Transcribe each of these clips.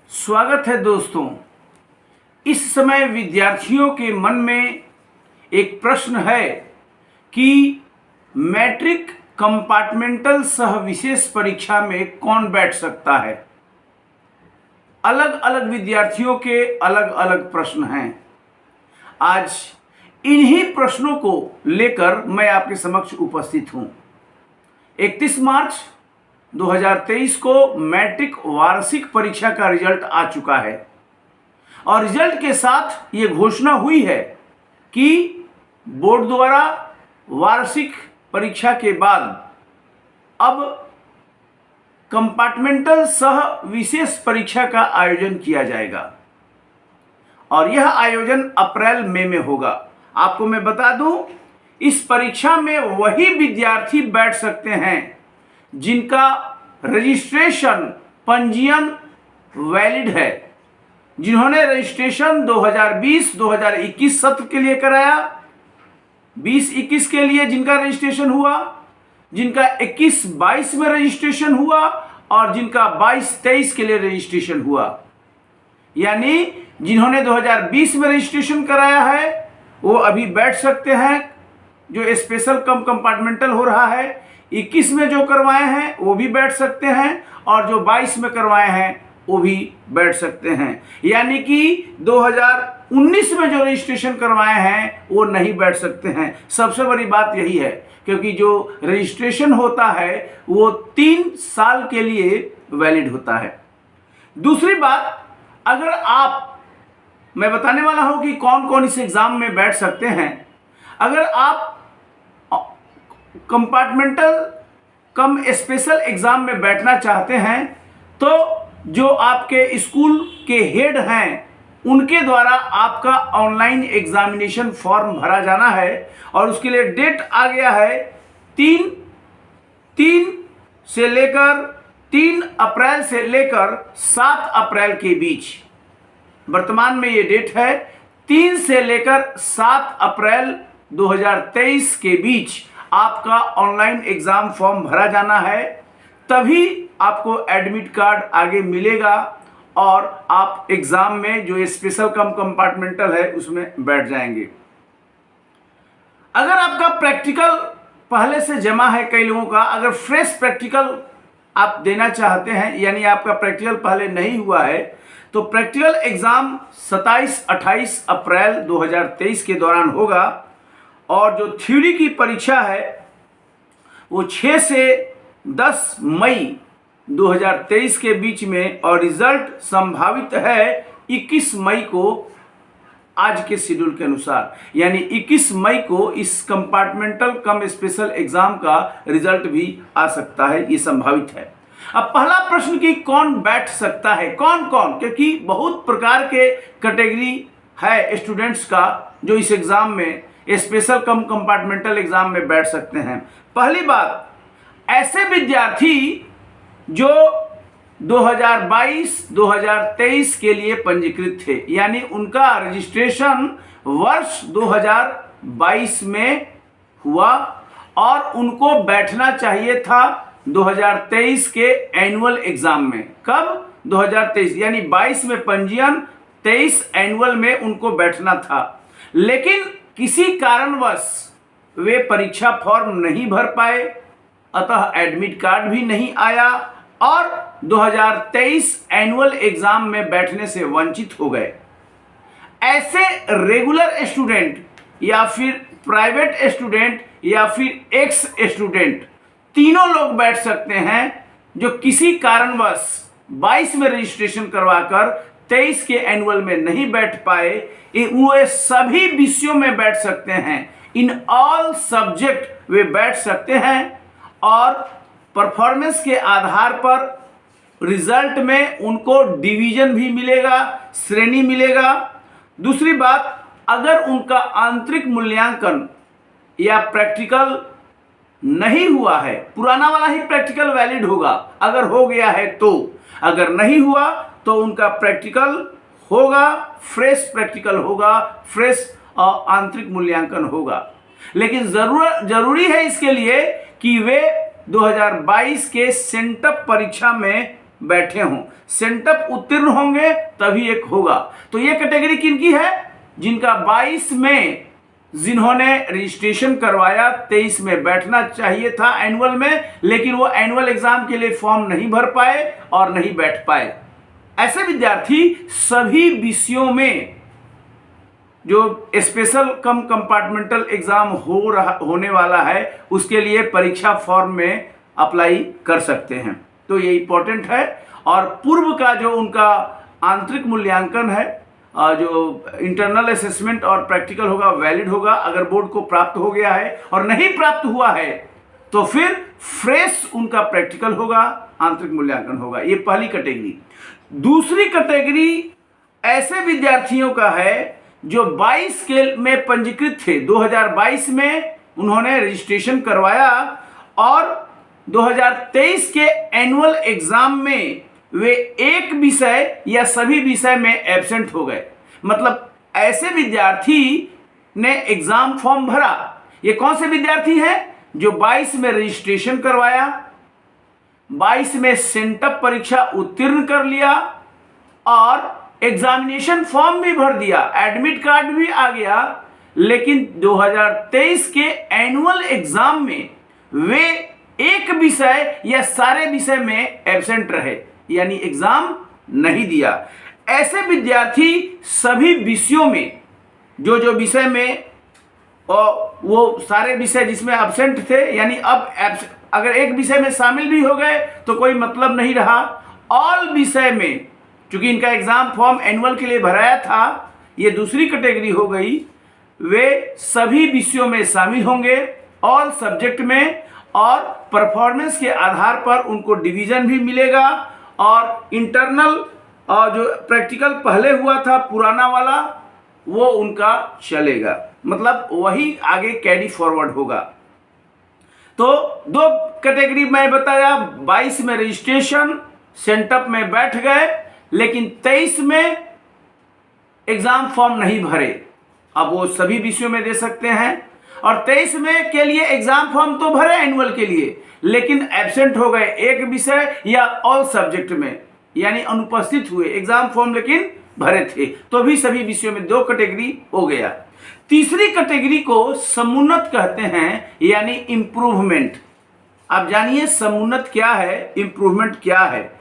स्वागत है दोस्तों। इस समय विद्यार्थियों के मन में एक प्रश्न है कि मैट्रिक कंपार्टमेंटल सह विशेष परीक्षा में कौन बैठ सकता है। अलग अलग विद्यार्थियों के अलग अलग प्रश्न हैं। आज इन्हीं प्रश्नों को लेकर मैं आपके समक्ष उपस्थित हूं। 31 मार्च 2023 को मैट्रिक वार्षिक परीक्षा का रिजल्ट आ चुका है और रिजल्ट के साथ ये घोषणा हुई है कि बोर्ड द्वारा वार्षिक परीक्षा के बाद अब कंपार्टमेंटल सह विशेष परीक्षा का आयोजन किया जाएगा और यह आयोजन अप्रैल मई में होगा। आपको मैं बता दूं, इस परीक्षा में वही विद्यार्थी बैठ सकते हैं जिनका रजिस्ट्रेशन पंजीयन वैलिड है, जिन्होंने रजिस्ट्रेशन 2020-2021 सत्र के लिए कराया, 20-21 के लिए जिनका रजिस्ट्रेशन हुआ, जिनका 21-22 में रजिस्ट्रेशन हुआ और जिनका 22-23 के लिए रजिस्ट्रेशन हुआ। यानी जिन्होंने 2020 में रजिस्ट्रेशन कराया है वो अभी बैठ सकते हैं, जो स्पेशल कम कंपार्टमेंटल हो रहा है। 21 में जो करवाए हैं वो भी बैठ सकते हैं और जो 22 में करवाए हैं वो भी बैठ सकते हैं। यानी कि 2019 में जो रजिस्ट्रेशन करवाए हैं वो नहीं बैठ सकते हैं। सबसे बड़ी बात यही है, क्योंकि जो रजिस्ट्रेशन होता है वो 3 साल के लिए वैलिड होता है। दूसरी बात, अगर मैं बताने वाला हूं कि कौन कौन इस एग्जाम में बैठ सकते हैं। अगर आप कंपार्टमेंटल कम स्पेशल एग्जाम में बैठना चाहते हैं तो जो आपके स्कूल के हेड हैं उनके द्वारा आपका ऑनलाइन एग्जामिनेशन फॉर्म भरा जाना है और उसके लिए डेट आ गया है 3 अप्रैल से लेकर 7 अप्रैल के बीच। वर्तमान में ये डेट है 3 से लेकर 7 अप्रैल 2023 के बीच आपका ऑनलाइन एग्जाम फॉर्म भरा जाना है, तभी आपको एडमिट कार्ड आगे मिलेगा और आप एग्जाम में जो स्पेशल कम कंपार्टमेंटल है उसमें बैठ जाएंगे। अगर आपका प्रैक्टिकल पहले से जमा है, कई लोगों का अगर फ्रेश प्रैक्टिकल आप देना चाहते हैं, यानी आपका प्रैक्टिकल पहले नहीं हुआ है, तो प्रैक्टिकल एग्जाम 27-28 अप्रैल 2023 के दौरान होगा और जो थ्योरी की परीक्षा है वो 6 से 10 मई 2023 के बीच में और रिजल्ट संभावित है 21 मई को आज के शेड्यूल के अनुसार। यानी 21 मई को इस कंपार्टमेंटल कम स्पेशल एग्जाम का रिजल्ट भी आ सकता है, ये संभावित है। अब पहला प्रश्न कि कौन बैठ सकता है, कौन कौन, क्योंकि बहुत प्रकार के कैटेगरी है स्टूडेंट्स का जो इस एग्जाम में स्पेशल कम कंपार्टमेंटल एग्जाम में बैठ सकते हैं। पहली बात, ऐसे विद्यार्थी जो 2022-2023 के लिए पंजीकृत थे, यानी उनका रजिस्ट्रेशन वर्ष 2022 में हुआ और उनको बैठना चाहिए था 2023 के एनुअल एग्जाम में। कब? 2023, यानी 22 में पंजीयन, 23 एनुअल में उनको बैठना था, लेकिन किसी कारणवश वे परीक्षा फॉर्म नहीं भर पाए, अतः एडमिट कार्ड भी नहीं आया और 2023 एनुअल एग्जाम में बैठने से वंचित हो गए। ऐसे रेगुलर स्टूडेंट या फिर प्राइवेट स्टूडेंट या फिर एक्स स्टूडेंट, तीनों लोग बैठ सकते हैं जो किसी कारणवश 22 में रजिस्ट्रेशन करवाकर 23 के एनुअल में नहीं बैठ पाए। वो सभी विषयों में बैठ सकते हैं, इन ऑल सब्जेक्ट वे बैठ सकते हैं और परफॉर्मेंस के आधार पर रिजल्ट में उनको डिवीजन भी मिलेगा, श्रेणी मिलेगा। दूसरी बात, अगर उनका आंतरिक मूल्यांकन या प्रैक्टिकल नहीं हुआ है, पुराना वाला ही प्रैक्टिकल वैलिड होगा अगर हो गया है तो, अगर नहीं हुआ तो उनका प्रैक्टिकल होगा, फ्रेश प्रैक्टिकल होगा, फ्रेश आंतरिक मूल्यांकन होगा। लेकिन जरूरी है इसके लिए कि वे 2022 के सेंटअप परीक्षा में बैठे हों, सेंटअप उत्तीर्ण होंगे तभी एक होगा। तो ये कैटेगरी किनकी है? जिनका 22 में जिन्होंने रजिस्ट्रेशन करवाया, 23 में बैठना चाहिए था एनुअल में, लेकिन वो एनुअल एग्जाम के लिए फॉर्म नहीं भर पाए और नहीं बैठ पाए। ऐसे विद्यार्थी सभी विषयों में जो स्पेशल कम कंपार्टमेंटल एग्जाम होने वाला है उसके लिए परीक्षा फॉर्म में अप्लाई कर सकते हैं। तो ये इम्पोर्टेंट है। और पूर्व का जो उनका आंतरिक मूल्यांकन है, जो इंटरनल असेसमेंट और प्रैक्टिकल होगा, वैलिड होगा। अगर बोर्ड को प्राप्त हो गया है और नहीं प्राप्त हुआ है तो फिर फ्रेश उनका प्रैक्टिकल होगा, आंतरिक मूल्यांकन होगा। ये पहली कैटेगरी। दूसरी कैटेगरी ऐसे विद्यार्थियों का है जो 22 के में पंजीकृत थे, 2022 में उन्होंने रजिस्ट्रेशन करवाया और 2023 के एनुअल एग्जाम में वे एक विषय या सभी विषय में एब्सेंट हो गए। मतलब ऐसे विद्यार्थी ने एग्जाम फॉर्म भरा। ये कौन से विद्यार्थी हैं? जो 22 में रजिस्ट्रेशन करवाया, 22 में सेंटअप परीक्षा उत्तीर्ण कर लिया और एग्जामिनेशन फॉर्म भी भर दिया, एडमिट कार्ड भी आ गया, लेकिन 2023 के एनुअल एग्जाम में वे एक विषय या सारे विषय में एब्सेंट रहे, यानी एग्जाम नहीं दिया। ऐसे विद्यार्थी सभी विषयों में जो विषय में और वो सारे विषय जिसमें एब्सेंट थे, यानी अब अगर एक विषय में शामिल भी हो गए तो कोई मतलब नहीं रहा। ऑल विषय में, चूंकि इनका एग्जाम फॉर्म एनुअल के लिए भराया था, ये दूसरी कैटेगरी हो गई। वे सभी विषयों में शामिल होंगे, ऑल सब्जेक्ट में, और परफॉर्मेंस के आधार पर उनको डिवीजन भी मिलेगा। और इंटरनल और जो प्रैक्टिकल पहले हुआ था पुराना वाला, वो उनका चलेगा, मतलब वही आगे कैरी फॉरवर्ड होगा। तो दो कैटेगरी मैं बताया, 22 में रजिस्ट्रेशन, सेंटअप में बैठ गए, लेकिन 23 में एग्जाम फॉर्म नहीं भरे। अब वो सभी विषयों में दे सकते हैं। और 23 में के लिए एग्जाम फॉर्म तो भरे एनुअल के लिए, लेकिन एब्सेंट हो गए एक विषय या ऑल सब्जेक्ट में, यानी अनुपस्थित हुए, एग्जाम फॉर्म लेकिन भरे थे। तो भी सभी विषयों में दो कैटेगरी हो गया। तीसरी कैटेगरी को समुन्नत कहते हैं, यानी इंप्रूवमेंट। आप जानिए समुन्नत क्या है, इंप्रूवमेंट क्या है।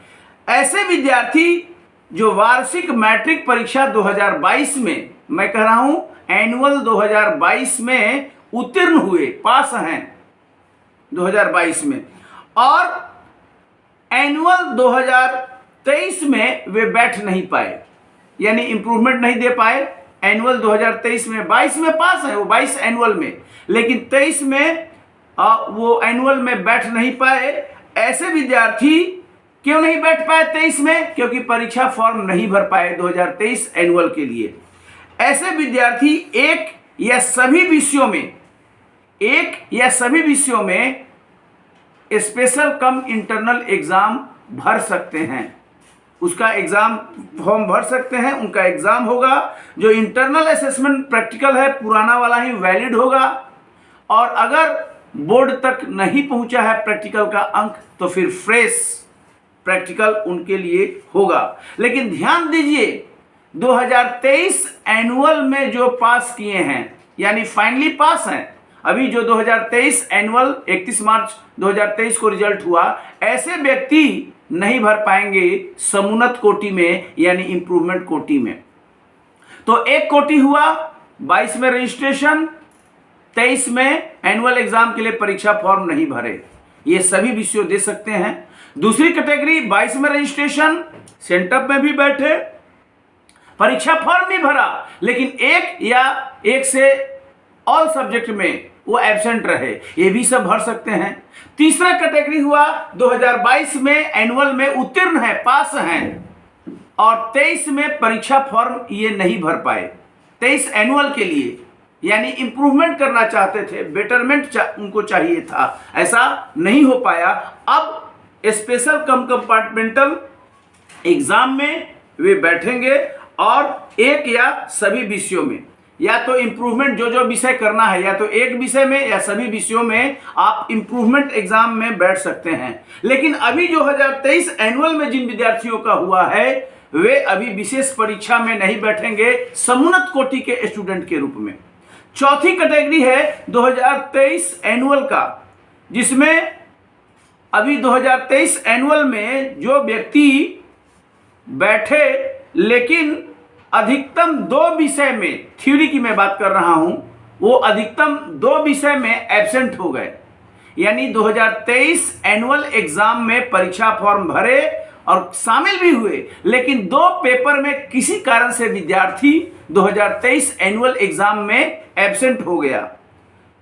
ऐसे विद्यार्थी जो वार्षिक मैट्रिक परीक्षा 2022 में, मैं कह रहा हूं एनुअल 2022 में उत्तीर्ण हुए, पास हैं 2022 में, और एनुअल 2023 में वे बैठ नहीं पाए, यानी इंप्रूवमेंट नहीं दे पाए। एनुअल 2023 में 22 में पास है वो, 22 एनुअल में, लेकिन 23 में वो एनुअल में बैठ नहीं पाए। ऐसे विद्यार्थी क्यों नहीं बैठ पाए 23 में? क्योंकि परीक्षा फॉर्म नहीं भर पाए 2023 एनुअल के लिए। ऐसे विद्यार्थी एक या सभी विषयों में स्पेशल कम इंटरनल एग्जाम भर सकते हैं, उसका एग्जाम फॉर्म भर सकते हैं, उनका एग्जाम होगा। जो इंटरनल असेसमेंट प्रैक्टिकल है पुराना वाला ही वैलिड होगा, और अगर बोर्ड तक नहीं पहुंचा है प्रैक्टिकल का अंक तो फिर फ्रेश प्रैक्टिकल उनके लिए होगा। लेकिन ध्यान दीजिए 2023 एनुअल में जो पास किए हैं, यानी फाइनली पास हैं, अभी जो 2023 एनुअल 31 मार्च 2023 को रिजल्ट हुआ, ऐसे व्यक्ति नहीं भर पाएंगे समुन्नत कोटि में, यानी इंप्रूवमेंट कोटि में। तो एक कोटि हुआ 22 में रजिस्ट्रेशन, 23 में एनुअल एग्जाम के लिए परीक्षा फॉर्म नहीं भरे, ये सभी विषयों दे सकते हैं। दूसरी कैटेगरी 22 में रजिस्ट्रेशन, सेंटअप में भी बैठे, परीक्षा फॉर्म भी भरा, लेकिन एक या एक से ऑल सब्जेक्ट में वो एब्सेंट रहे, ये भी सब भर सकते हैं। तीसरा कैटेगरी हुआ 2022 में एनुअल में उत्तीर्ण है, पास हैं, और 23 में परीक्षा फॉर्म ये नहीं भर पाए 23 एनुअल के लिए, यानी इंप्रूवमेंट करना चाहते थे, बेटरमेंट उनको चाहिए था, ऐसा नहीं हो पाया। अब स्पेशल कम कंपार्टमेंटल एग्जाम में वे बैठेंगे और एक या सभी विषयों में, या तो इम्प्रूवमेंट जो जो विषय करना है, या तो एक विषय में या सभी विषयों में आप इम्प्रूवमेंट एग्जाम में बैठ सकते हैं। लेकिन अभी 2023 एनुअल में जिन विद्यार्थियों का हुआ है वे अभी विशेष परीक्षा में नहीं बैठेंगे समुन्नत कोटि के स्टूडेंट के रूप में। चौथी कैटेगरी है 2023 एनुअल का, जिसमें अभी 2023 एनुअल में जो व्यक्ति बैठे लेकिन अधिकतम 2 विषय में, थ्योरी की मैं बात कर रहा हूं, वो अधिकतम 2 विषय में एब्सेंट हो गए, यानी 2023 एनुअल एग्जाम में परीक्षा फॉर्म भरे और शामिल भी हुए, लेकिन 2 पेपर में किसी कारण से विद्यार्थी 2023 एनुअल एग्जाम में एब्सेंट हो गया,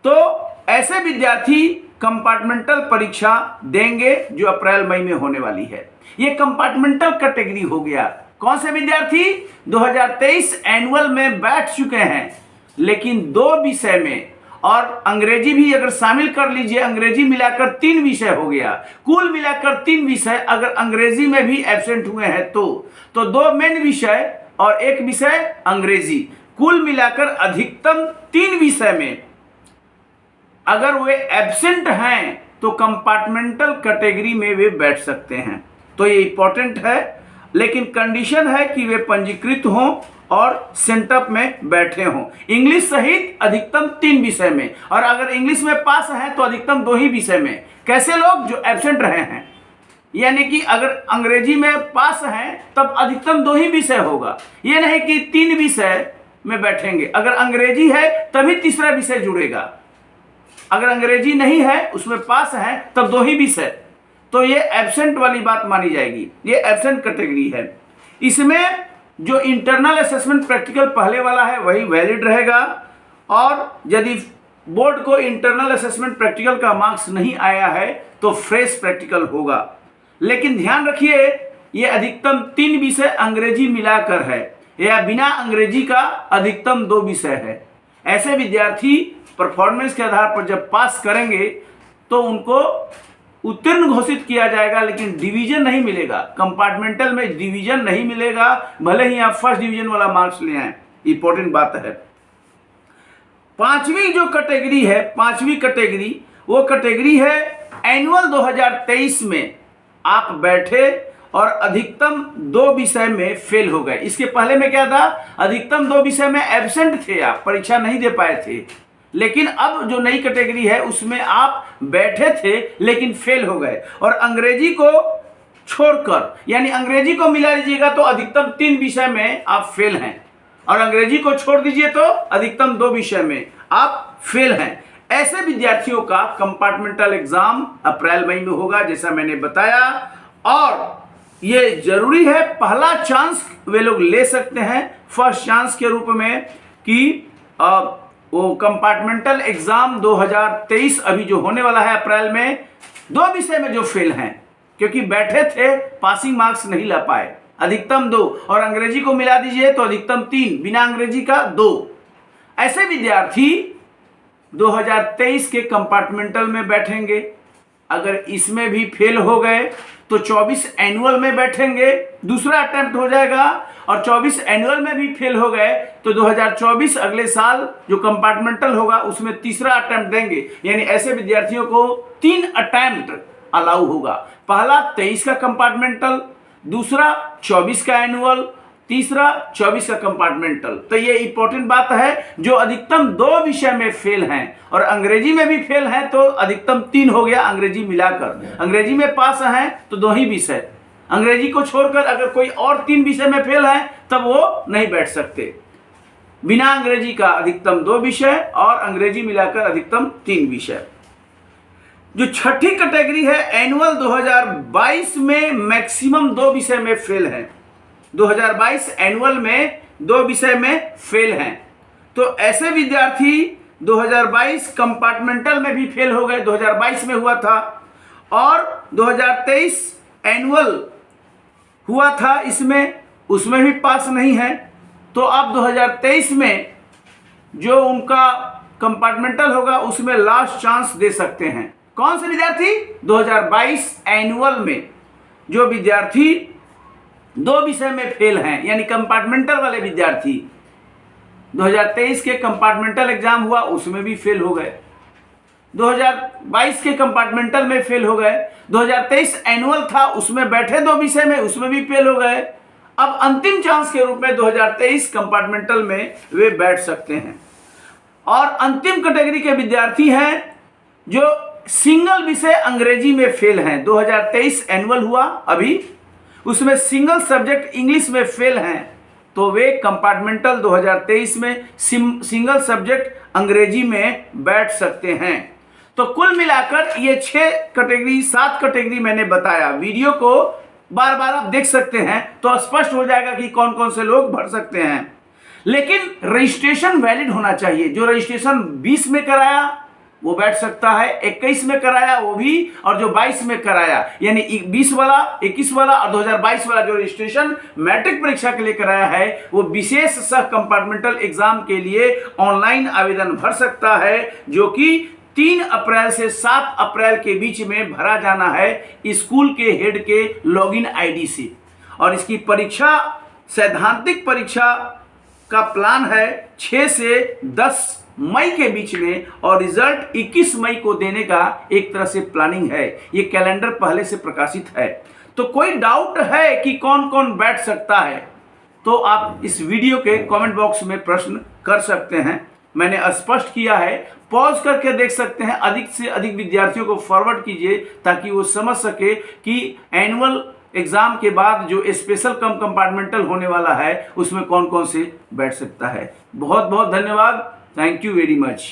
तो ऐसे विद्यार्थी कंपार्टमेंटल परीक्षा देंगे जो अप्रैल मई में होने वाली है। ये कंपार्टमेंटल कैटेगरी हो गया। कौन से विद्यार्थी 2023 एनुअल में बैठ चुके हैं लेकिन 2 विषय में, और अंग्रेजी भी अगर शामिल कर लीजिए, अंग्रेजी मिलाकर 3 विषय हो गया, कुल मिलाकर 3 विषय अगर अंग्रेजी में भी एब्सेंट हुए हैं तो 2 मेन विषय और 1 विषय अंग्रेजी, कुल मिलाकर अधिकतम 3 विषय में अगर वे एब्सेंट हैं तो कंपार्टमेंटल कैटेगरी में वे बैठ सकते हैं। तो ये इंपॉर्टेंट है, लेकिन कंडीशन है कि वे पंजीकृत हों और सेंटअप में बैठे हों, इंग्लिश सहित अधिकतम 3 विषय में, और अगर इंग्लिश में पास हैं तो अधिकतम 2 ही विषय में। कैसे लोग? जो एब्सेंट रहे हैं, यानी कि अगर अंग्रेजी में पास हैं तब अधिकतम 2 ही विषय होगा, ये नहीं कि 3 विषय में बैठेंगे। अगर अंग्रेजी है तभी तीसरा विषय जुड़ेगा, अगर अंग्रेजी नहीं है उसमें पास है तब 2 ही विषय, तो ये एब्सेंट वाली बात मानी जाएगी। ये एब्सेंट कैटेगरी है। इसमें जो इंटरनल असेसमेंट प्रैक्टिकल पहले वाला है वही वैलिड रहेगा, और यदि बोर्ड को इंटरनल असेसमेंट प्रैक्टिकल का मार्क्स नहीं आया है तो फ्रेश प्रैक्टिकल होगा। लेकिन ध्यान रखिए ये अधिकतम 3 विषय अंग्रेजी मिलाकर है, या बिना अंग्रेजी का अधिकतम 2 विषय है। ऐसे विद्यार्थी परफॉर्मेंस के आधार पर जब पास करेंगे तो उनको उत्तीर्ण घोषित किया जाएगा, लेकिन डिवीजन नहीं मिलेगा। कंपार्टमेंटल में डिवीजन नहीं मिलेगा, भले ही आप फर्स्ट डिवीजन वाला मार्क्स ले आए। इंपॉर्टेंट बात है। 5वीं जो कैटेगरी है, 5वीं कैटेगरी वो कैटेगरी है एनुअल 2023 में आप बैठे और अधिकतम 2 विषय में फेल हो गए। इसके पहले में क्या था? अधिकतम 2 विषय में एब्सेंट थे, आप परीक्षा नहीं दे पाए थे। लेकिन अब जो नई कैटेगरी है उसमें आप बैठे थे लेकिन फेल हो गए, और अंग्रेजी को छोड़कर, यानी अंग्रेजी को मिला लीजिएगा तो अधिकतम 3 विषय में आप फेल हैं, और अंग्रेजी को छोड़ दीजिए तो अधिकतम 2 विषय में आप फेल हैं। ऐसे विद्यार्थियों का कंपार्टमेंटल एग्जाम अप्रैल मई में होगा, जैसा मैंने बताया, और ये जरूरी है, पहला चांस वे लोग ले सकते हैं फर्स्ट चांस के रूप में कि वो कंपार्टमेंटल एग्जाम 2023 अभी जो होने वाला है अप्रैल में, 2 विषय में जो फेल हैं, क्योंकि बैठे थे पासिंग मार्क्स नहीं ला पाए, अधिकतम 2, और अंग्रेजी को मिला दीजिए तो अधिकतम 3, बिना अंग्रेजी का 2। ऐसे विद्यार्थी 2023 के कंपार्टमेंटल में बैठेंगे। अगर इसमें भी फेल हो गए तो 24 एनुअल में बैठेंगे, दूसरा अटेम्प्ट हो जाएगा, और 24 एनुअल में भी फेल हो गए तो 2024 अगले साल जो कंपार्टमेंटल होगा उसमें तीसरा अटेम्प्ट देंगे। यानी ऐसे विद्यार्थियों को 3 अटेम्प्ट अलाउ होगा। पहला 23 का कंपार्टमेंटल, दूसरा 24 का एनुअल, तीसरा 24 का कंपार्टमेंटल। तो ये इंपॉर्टेंट बात है, जो अधिकतम 2 विषय में फेल हैं और अंग्रेजी में भी फेल हैं तो अधिकतम 3 हो गया अंग्रेजी मिलाकर। अंग्रेजी में पास हैं तो 2 ही विषय, अंग्रेजी को छोड़कर अगर कोई और 3 विषय में फेल है तब वो नहीं बैठ सकते। बिना अंग्रेजी का अधिकतम 2 विषय और अंग्रेजी मिलाकर अधिकतम 3 विषय। जो छठी कैटेगरी है एनुअल 2022 में मैक्सिमम 2 विषय में फेल हैं, 2022 एनुअल में 2 विषय में फेल हैं, तो ऐसे विद्यार्थी 2022 कंपार्टमेंटल में भी फेल हो गए, 2022 में हुआ था, और 2023 एनुअल हुआ था इसमें, उसमें भी पास नहीं है, तो अब 2023 में जो उनका कंपार्टमेंटल होगा उसमें लास्ट चांस दे सकते हैं। कौन से विद्यार्थी? 2022 एनुअल में जो विद्यार्थी 2 विषय में फेल हैं, यानी कंपार्टमेंटल वाले विद्यार्थी 2023 के कंपार्टमेंटल एग्जाम हुआ, उसमें भी फेल हो गए। 2022 के कंपार्टमेंटल में फेल हो गए। 2023 एनुअल था, उसमें बैठे 2 विषय में, उसमें भी फेल हो गए। अब अंतिम चांस के रूप में 2023 कंपार्टमेंटल में वे बैठ सकते हैं। और अंतिम कैटेगरी के विद्यार्थी हैं जो सिंगल विषय अंग्रेजी में फेल हैं। 2023 एनुअल हुआ अभी, उसमें सिंगल सब्जेक्ट इंग्लिश में फेल हैं, तो वे कंपार्टमेंटल 2023 में सिंगल सब्जेक्ट अंग्रेजी में बैठ सकते हैं। तो कुल मिलाकर ये 7 कैटेगरी मैंने बताया। वीडियो को बार बार आप देख सकते हैं तो स्पष्ट हो जाएगा कि कौन कौन से लोग भर सकते हैं। लेकिन रजिस्ट्रेशन वैलिड होना चाहिए। जो रजिस्ट्रेशन 20 में कराया वो बैठ सकता है, 21 में कराया वो भी, और जो 22 में कराया यानी 20 वाला, 21 वाला और 2022 वाला जो रजिस्ट्रेशन मैट्रिक परीक्षा के लिए कराया है वो विशेष सह कंपार्टमेंटल एग्जाम के लिए ऑनलाइन आवेदन भर सकता है, जो कि 3 अप्रैल से 7 अप्रैल के बीच में भरा जाना है स्कूल के हेड के लॉगिन आईडी से। और इसकी परीक्षा, सैद्धांतिक परीक्षा का प्लान है 6 से 10 मई के बीच में, और रिजल्ट 21 मई को देने का एक तरह से प्लानिंग है। ये कैलेंडर पहले से प्रकाशित है। तो कोई डाउट है कि कौन कौन बैठ सकता है तो आप इस वीडियो के कमेंट बॉक्स में प्रश्न कर सकते हैं। मैंने स्पष्ट किया है, पॉज करके देख सकते हैं। अधिक से अधिक विद्यार्थियों को फॉरवर्ड कीजिए ताकि वो समझ सके कि एनुअल एग्जाम के बाद जो स्पेशल कंपार्टमेंटल होने वाला है उसमें कौन कौन से बैठ सकता है। बहुत बहुत धन्यवाद। Thank you very much.